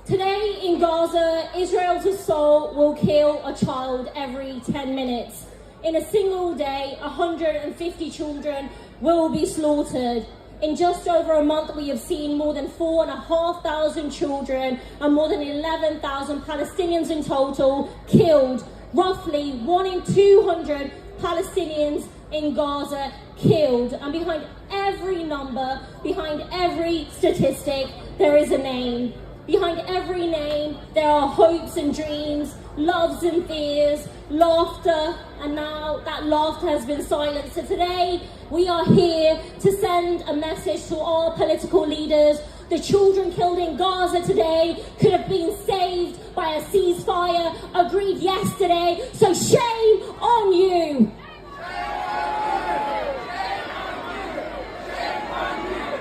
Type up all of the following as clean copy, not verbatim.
Today in Gaza, Israel's assault will kill a child every 10 minutes. In a single day, 150 children will be slaughtered. In just over a month, we have seen more than 4,500 children and more than 11,000 Palestinians in total killed. Roughly 1 in 200 Palestinians in Gaza killed. And behind every number, behind every statistic, there is a name. Behind every name, there are hopes and dreams, loves and fears, laughter, and now that laughter has been silenced. So today, we are here to send a message to our political leaders. The children killed in Gaza today could have been saved by a ceasefire agreed yesterday. So shame on you.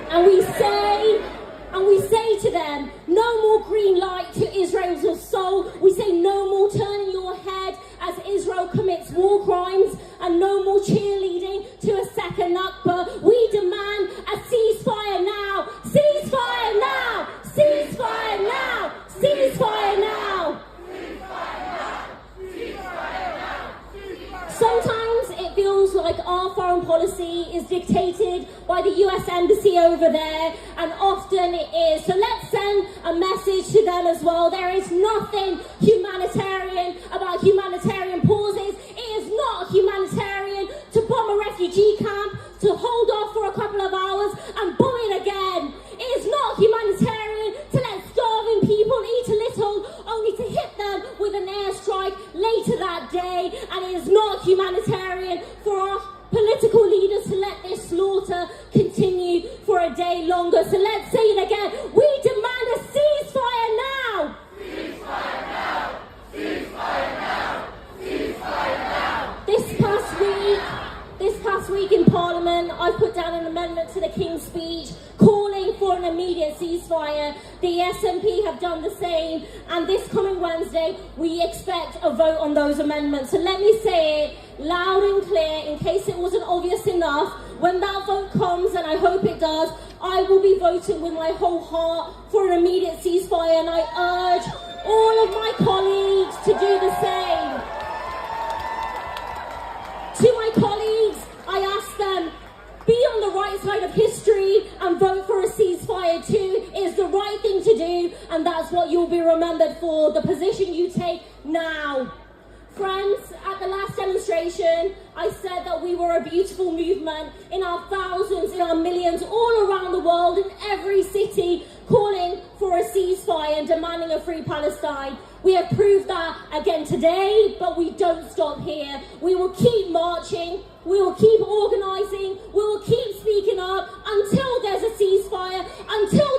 And we say to them, no more green light to Israel's assault. We say no more turning your head as Israel commits war crimes, and no more cheerleading to a second Nakba. We demand a ceasefire now. Ceasefire now. Ceasefire now. Ceasefire now. Sometimes it feels like our foreign policy is dictated by the US Embassy over there, and often it is. So let's send a message to them as well. There is nothing humanitarian about humanitarian pauses. It is not humanitarian to bomb a refugee camp, to hold off for a couple of hours and bomb it again. It is not humanitarian to let starving people eat a little, only to hit them with an airstrike later that day. And it is not humanitarian for our political leaders to let this slaughter continue for a day longer. So let's say it again. We demand a ceasefire now. Ceasefire now. Ceasefire now. Ceasefire now. This past week in Parliament, I put down an amendment to the King's Speech calling for an immediate ceasefire. The SNP have done the same, and this coming Wednesday, we expect a vote on those amendments. So let me say it loud and clear, in case it wasn't obvious enough. When that vote comes, and I hope it does, I will be voting with my whole heart for an immediate ceasefire, and I urge all of my colleagues to do the same. To my colleagues, I ask them, be on the right side of history and vote for a ceasefire too. It is the right thing to do, and that's what you'll be remembered for, the position you take now. Friends, at the last demonstration, I said that we were a beautiful movement in our thousands, in our millions, all around the world, in every city, calling for a ceasefire and demanding a free Palestine. We have proved that again today, but we don't stop here. We will keep marching, we will keep organising, we will keep speaking up until there's a ceasefire, until